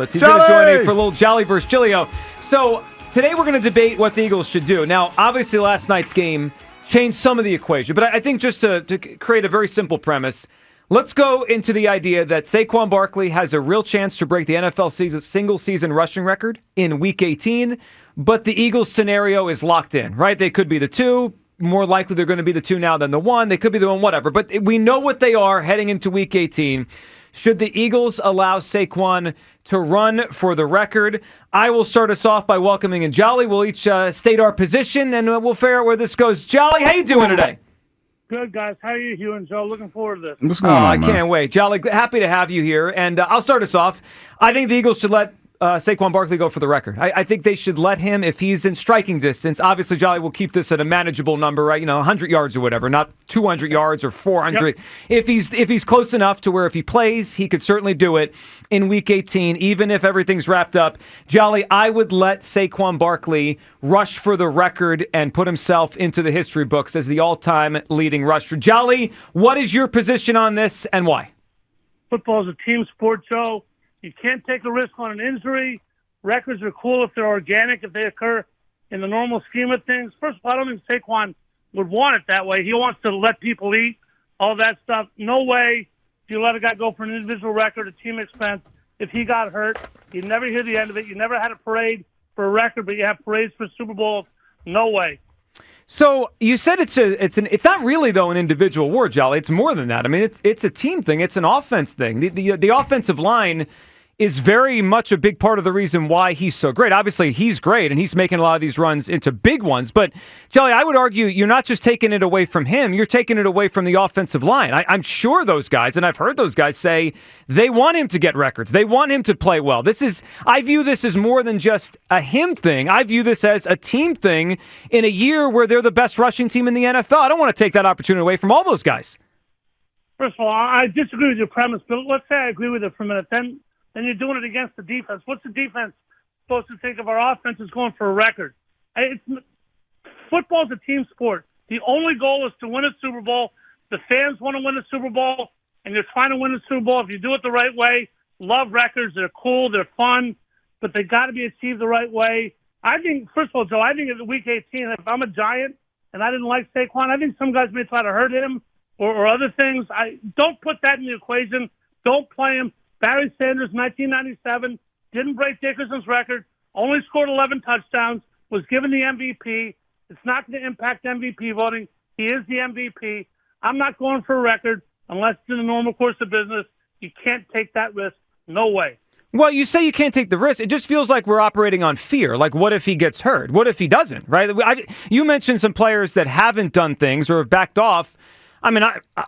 He's going to join me for a little Jolly versus Giglio. So today we're going to debate what the Eagles should do. Now, obviously last night's game changed some of the equation, but I think just to create a very simple premise, let's go into the idea that Saquon Barkley has a real chance to break the NFL single-season rushing record in Week 18, but the Eagles scenario is locked in, right? They could be the two. More likely they're going to be the two now than the one. They could be the one, whatever. But we know what they are heading into Week 18. Should the Eagles allow Saquon to run for the record? I will start us off by welcoming in Jolly. We'll each state our position, and we'll figure out where this goes. Jolly, how you doing today? Good, guys. How are you, Hugh and Joe? Looking forward to this. What's going on, I man? can't wait. Jolly, happy to have you here. And I'll start us off. I think the Eagles should let Saquon Barkley go for the record. I think they should let him if he's in striking distance. Obviously, Jolly will keep this at a manageable number, right? 100 yards or whatever, not 200 yards or 400. Yep. If he's close enough to where if he plays, he could certainly do it in Week 18, even if everything's wrapped up. Jolly, I would let Saquon Barkley rush for the record and put himself into the history books as the all-time leading rusher. Jolly, what is your position on this and why? Football is a team sport, Joe. You can't take a risk on an injury. Records are cool if they're organic, if they occur in the normal scheme of things. First of all, I don't think Saquon would want it that way. He wants to let people eat, all that stuff. No way do you let a guy go for an individual record at team expense. If he got hurt, you never hear the end of it. You never had a parade for a record, but you have parades for Super Bowls. No way. So you said it's not really though an individual award, Jolly. It's more than that. I mean, it's a team thing. It's an offense thing. The offensive line is very much a big part of the reason why he's so great. Obviously, he's great, and he's making a lot of these runs into big ones. But, Jolly, I would argue you're not just taking it away from him, you're taking it away from the offensive line. I'm sure those guys, and I've heard those guys say, they want him to get records. They want him to play well. I view this as more than just a him thing. I view this as a team thing in a year where they're the best rushing team in the NFL. I don't want to take that opportunity away from all those guys. First of all, I disagree with your premise, but let's say I agree with it for a minute. Then you're doing it against the defense. What's the defense supposed to think of our offense is going for a record? Football's a team sport. The only goal is to win a Super Bowl. The fans want to win a Super Bowl, and you're trying to win a Super Bowl. If you do it the right way, love records. They're cool. They're fun, but they got to be achieved the right way. I think, first of all, Joe, I think at Week 18, if I'm a Giant and I didn't like Saquon, I think some guys may try to hurt him or other things. Don't put that in the equation. Don't play him. Barry Sanders, 1997, didn't break Dickerson's record, only scored 11 touchdowns, was given the MVP. It's not going to impact MVP voting. He is the MVP. I'm not going for a record unless it's in the normal course of business. You can't take that risk. No way. Well, you say you can't take the risk. It just feels like we're operating on fear. Like, what if he gets hurt? What if he doesn't, right? You mentioned some players that haven't done things or have backed off. I mean,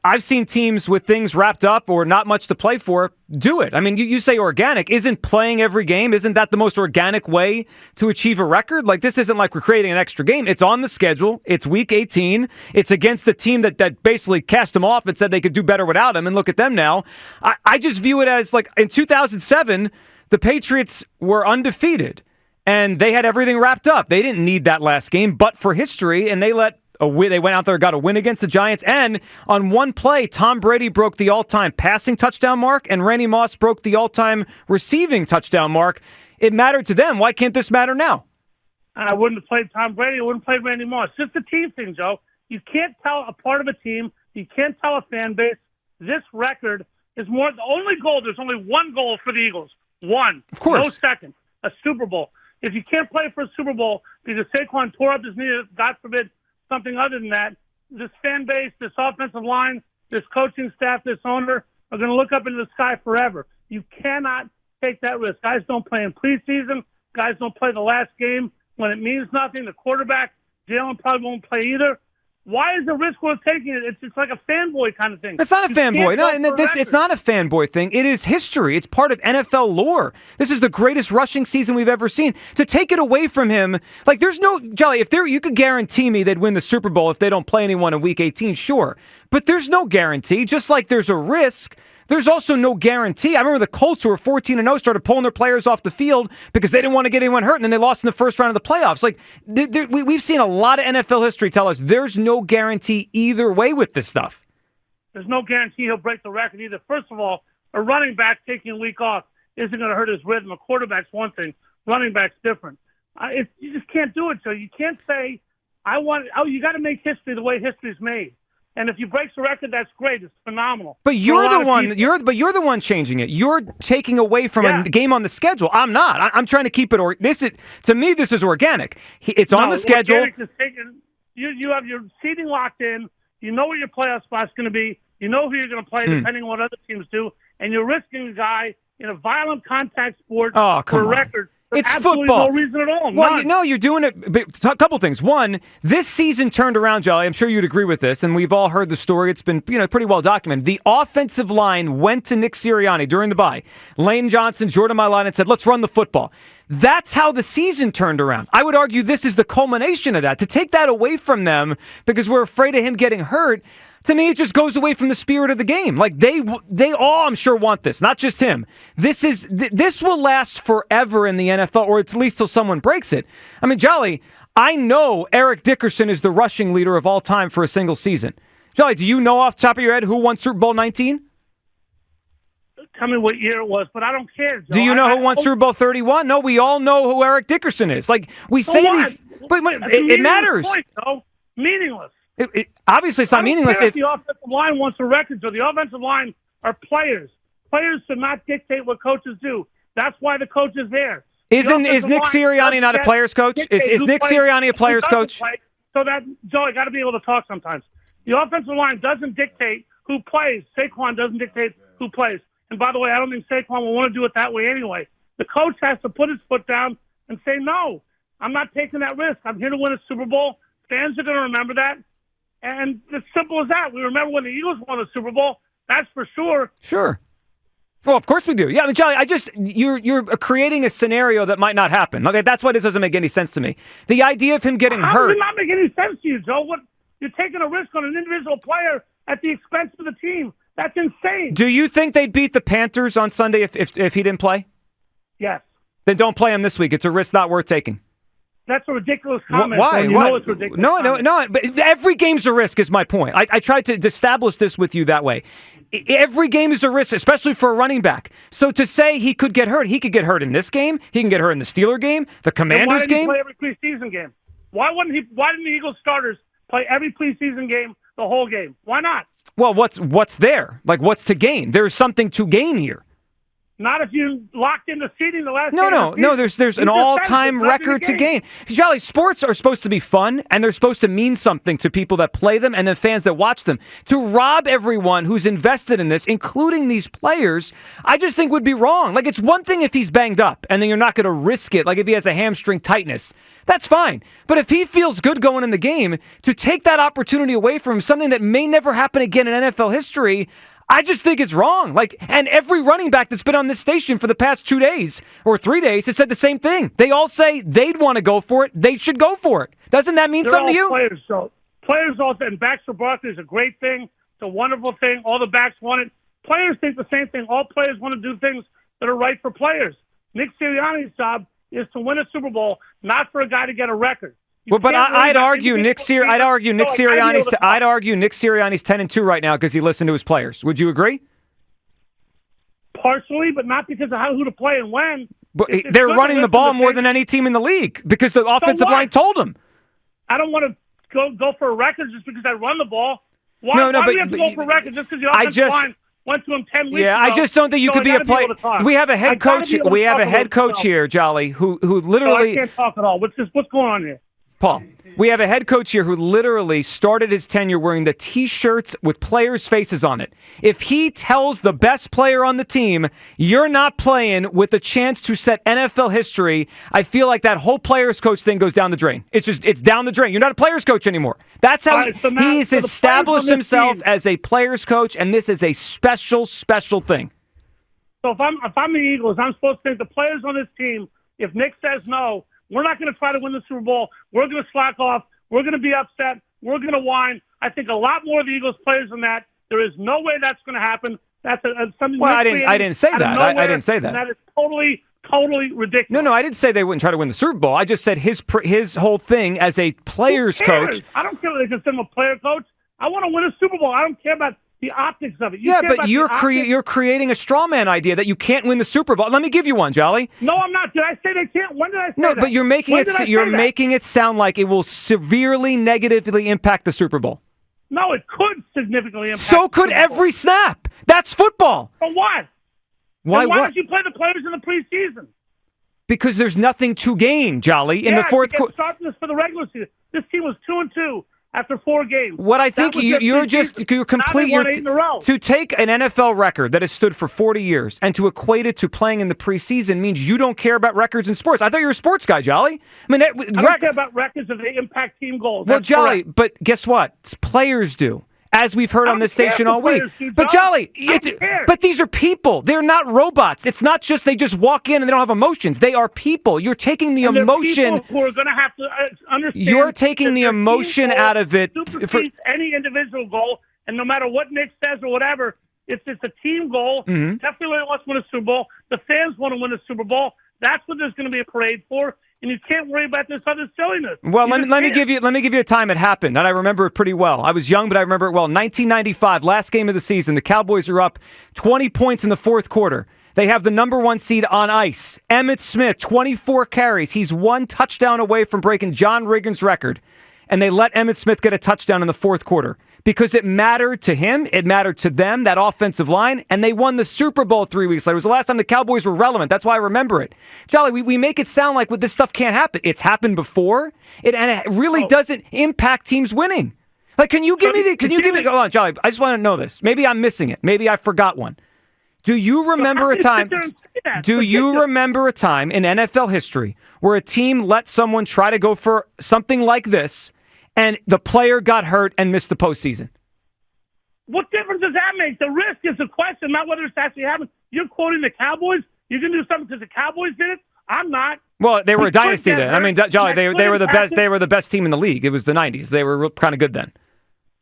I've seen teams with things wrapped up or not much to play for do it. I mean, you say organic. Isn't playing every game, isn't that the most organic way to achieve a record? Like, this isn't like we're creating an extra game. It's on the schedule. It's Week 18. It's against the team that basically cast him off and said they could do better without him, and look at them now. I just view it as, like, in 2007, the Patriots were undefeated, and they had everything wrapped up. They didn't need that last game, but for history, and they went out there, got a win against the Giants, and on one play, Tom Brady broke the all-time passing touchdown mark, and Randy Moss broke the all-time receiving touchdown mark. It mattered to them. Why can't this matter now? I wouldn't have played Tom Brady. I wouldn't have played Randy Moss. It's just a team thing, Joe. You can't tell a part of a team. You can't tell a fan base. This record is more. The only goal, there's only one goal for the Eagles. One. Of course. No second. A Super Bowl. If you can't play for a Super Bowl because Saquon tore up his knee, God forbid, something other than that, this fan base, this offensive line, this coaching staff, this owner are going to look up into the sky forever. You cannot take that risk. Guys don't play in preseason. Guys don't play the last game when it means nothing. The quarterback, Jalen, probably won't play either. Why is the risk worth taking it? It's like a fanboy kind of thing. It's not a fanboy. It's not a fanboy thing. It is history. It's part of NFL lore. This is the greatest rushing season we've ever seen. To take it away from him, like, there's no, Jolly, you could guarantee me they'd win the Super Bowl if they don't play anyone in Week 18, sure. But there's no guarantee. Just like there's a risk, there's also no guarantee. I remember the Colts, who were 14-0, started pulling their players off the field because they didn't want to get anyone hurt, and then they lost in the first round of the playoffs. Like, we've seen a lot of NFL history tell us there's no guarantee either way with this stuff. There's no guarantee he'll break the record either. First of all, a running back taking a week off isn't going to hurt his rhythm. A quarterback's one thing, running back's different. You just can't do it. So you can't say, you got to make history the way history's made. And if you break the record, that's great. It's phenomenal. But you're the one. You're the one changing it. You're taking away from a game on the schedule. I'm not. I'm trying to keep it. To me, this is organic. It's on the schedule. You have your seating locked in. You know where your playoff spot's going to be. You know who you're going to play, depending on what other teams do. And you're risking a guy in a violent contact sport for a record. It's absolutely football. No reason at all. Well, you're doing it. A couple things. One, this season turned around, Jolly. I'm sure you'd agree with this, and we've all heard the story. It's been pretty well documented. The offensive line went to Nick Sirianni during the bye. Lane Johnson, Jordan Mailata, and said, "Let's run the football." That's how the season turned around. I would argue this is the culmination of that. To take that away from them because we're afraid of him getting hurt. To me, it just goes away from the spirit of the game. Like they all, I'm sure, want this. Not just him. This will last forever in the NFL, or at least till someone breaks it. I mean, Jolly, I know Eric Dickerson is the rushing leader of all time for a single season. Jolly, do you know off the top of your head who won Super Bowl 19? Tell me what year it was, but I don't care, Joe. Do you know who won Super Bowl 31? No, we all know who Eric Dickerson is. Like we say these, but it matters. Point, though. Meaningless. Obviously, it's not meaningless. If the offensive line wants a record, so the offensive line are players. Players should not dictate what coaches do. That's why the coach is there. Is Nick Sirianni not a player's coach? Is Nick Sirianni a player's coach? So that, Joe, I got to be able to talk sometimes. The offensive line doesn't dictate who plays. Saquon doesn't dictate who plays. And by the way, I don't think Saquon will want to do it that way anyway. The coach has to put his foot down and say, no, I'm not taking that risk. I'm here to win a Super Bowl. Fans are going to remember that. And it's simple as that. We remember when the Eagles won the Super Bowl. That's for sure. Sure. Well, of course we do. Yeah, I mean, Charlie, you're creating a scenario that might not happen. Okay, that's why this doesn't make any sense to me. The idea of him getting hurt. How does it not make any sense to you, Joe? You're taking a risk on an individual player at the expense of the team. That's insane. Do you think they'd beat the Panthers on Sunday if he didn't play? Yes. Then don't play him this week. It's a risk not worth taking. That's a ridiculous comment. Why? You know it's ridiculous. No. But every game's a risk is my point. I tried to establish this with you that way. Every game is a risk, especially for a running back. So to say he could get hurt, he could get hurt in this game. He can get hurt in the Steeler game, the Commanders game. Why didn't he play every preseason game? Why didn't the Eagles starters play every preseason game, the whole game? Why not? Well, what's there? Like, what's to gain? There's something to gain here. Not if you locked into seeding the last. No. There's an all-time record to gain. Jolly, sports are supposed to be fun, and they're supposed to mean something to people that play them and the fans that watch them. To rob everyone who's invested in this, including these players, I just think would be wrong. Like, it's one thing if he's banged up, and then you're not going to risk it. Like if he has a hamstring tightness, that's fine. But if he feels good going in the game, to take that opportunity away from him, something that may never happen again in NFL history, I just think it's wrong. And every running back that's been on this station for the past 2 days or 3 days has said the same thing. They all say they'd want to go for it. They should go for it. Doesn't that mean something to you? Players also, and backs for Barkley is a great thing. It's a wonderful thing. All the backs want it. Players think the same thing. All players want to do things that are right for players. Nick Sirianni's job is to win a Super Bowl, not for a guy to get a record. I'd argue Nick Sirianni's 10-2 right now because he listened to his players. Would you agree? Partially, but not because of who to play and when. But they're running the ball more than any team in the league because the offensive line told them. I don't want to go for a record just because I run the ball. Why do we have to go for a record just because the offensive line went to him 10 weeks ago? Yeah, I just don't think you could be a player. We have a head coach. We have a head coach here, Jolly, who literally. I can't talk at all. What's going on here? Paul, we have a head coach here who literally started his tenure wearing the T-shirts with players' faces on it. If he tells the best player on the team, you're not playing with a chance to set NFL history, I feel like that whole players' coach thing goes down the drain. It's down the drain. You're not a players' coach anymore. That's how he's established himself as a players' coach, and this is a special thing. So if I'm the Eagles, I'm supposed to think the players on this team, if Nick says no, we're not going to try to win the Super Bowl. We're going to slack off. We're going to be upset. We're going to whine. I think a lot more of the Eagles players than that. There is no way that's going to happen. That's something. Well, I didn't say that. I didn't say that. And that is totally ridiculous. No, I didn't say they wouldn't try to win the Super Bowl. I just said his whole thing as a players coach. I don't care if they consider him a player coach. I want to win a Super Bowl. I don't care about the optics of it. But you're creating a straw man idea that you can't win the Super Bowl. Let me give you one, Jolly. No, I'm not. Did I say they can't? When did I say that? No, but you're making it sound like it will severely negatively impact the Super Bowl. No, it could significantly impact. So could every snap. That's football. For what? Why don't you play the players in the preseason? Because there's nothing to gain, Jolly, in the fourth quarter. Sharpness for the regular season. This team was 2-2 after 4 games. What I think you're complete. To take an NFL record that has stood for 40 years and to equate it to playing in the preseason means you don't care about records in sports. I thought you were a sports guy, Jolly. I don't care about records if they impact team goals. Well, Jolly, but guess what? Players do. As we've heard on this station all week. But Jolly, but these are people. They're not robots. It's not just they just walk in and they don't have emotions. They are people. You're taking the emotion. People who are going to have to understand. You're taking the emotion out of it. For any individual goal, and no matter what Nick says or whatever, it's a team goal. Mm-hmm. Definitely wants to win a Super Bowl. The fans want to win a Super Bowl. That's what there's going to be a parade for. And you can't worry about this other silliness. Well, let me give you a time it happened, and I remember it pretty well. I was young, but I remember it well. 1995, last game of the season, the Cowboys are up 20 points in the fourth quarter. They have the number 1 seed on ice. Emmitt Smith, 24 carries. He's 1 touchdown away from breaking John Riggins' record, and they let Emmitt Smith get a touchdown in the fourth quarter. Because it mattered to him, it mattered to them, that offensive line, and they won the Super Bowl 3 weeks later. It was the last time the Cowboys were relevant. That's why I remember it. Jolly, we make it sound like this stuff can't happen. It's happened before, and it really doesn't impact teams winning. Like, can you give me hold on, Jolly, I just want to know this. Maybe I'm missing it. Maybe I forgot one. Do you remember a time in NFL history where a team let someone try to go for something like this and the player got hurt and missed the postseason? What difference does that make? The risk is the question, not whether it's actually happened. You're quoting the Cowboys. You can do something because the Cowboys did it. I'm not. Well, they were a dynasty then. I mean, Jolly, they were the best. They were the best team in the league. It was the '90s. They were kind of good then.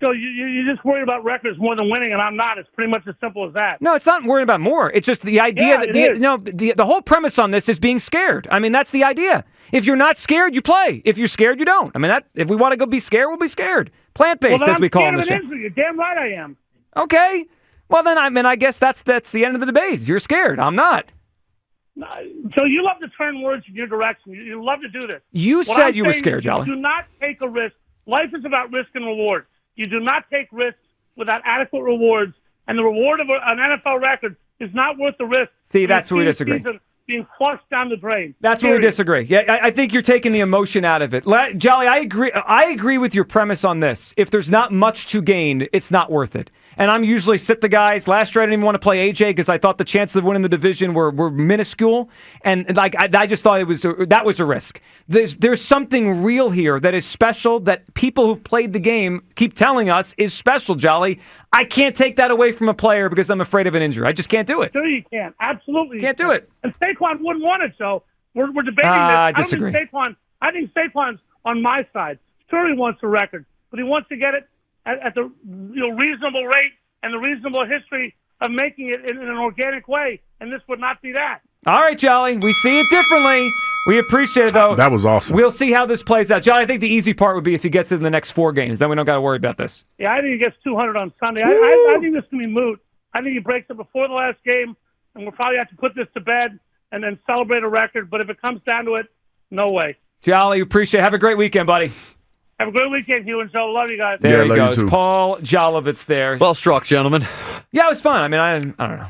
So you just worry about records more than winning, and I'm not. It's pretty much as simple as that. No, it's not worrying about more. It's just the idea that the whole premise on this is being scared. I mean, that's the idea. If you're not scared, you play. If you're scared, you don't. I mean, if we want to go be scared, we'll be scared. Plant-based, as we call it. You're damn right I am. Okay. Well, then, I guess that's the end of the debate. You're scared. I'm not. So you love to turn words in your direction. You love to do this. You said you were scared, Jolly. Do not take a risk. Life is about risk and reward. You do not take risks without adequate rewards, and the reward of an NFL record is not worth the risk. See, that's where we disagree. Being flushed down the drain. That's where we disagree. Yeah, I think you're taking the emotion out of it. Jolly, I agree. I agree with your premise on this. If there's not much to gain, it's not worth it. And I'm usually sit the guys. Last year, I didn't even want to play AJ because I thought the chances of winning the division were minuscule. And I just thought that was a risk. There's something real here that is special that people who've played the game keep telling us is special, Jolly. I can't take that away from a player because I'm afraid of an injury. I just can't do it. Sure you can. Absolutely. Can't do it. And Saquon wouldn't want it, so we're debating this. I disagree. I think Saquon's on my side. Sure, he wants a record, but he wants to get it at the reasonable rate and the reasonable history of making it in an organic way, and this would not be that. All right, Jolly. We see it differently. We appreciate it, though. That was awesome. We'll see how this plays out. Jolly, I think the easy part would be if he gets it in the next 4 games. Then we don't got to worry about this. Yeah, I think he gets 200 on Sunday. I think this can be moot. I think he breaks it before the last game, and we'll probably have to put this to bed and then celebrate a record. But if it comes down to it, no way. Jolly, appreciate it. Have a great weekend, buddy. Have a great weekend, Hugh and Joe. Love you guys. There he goes. Paul Jolovitz there. Well struck, gentlemen. Yeah, it was fun. I mean, I don't know.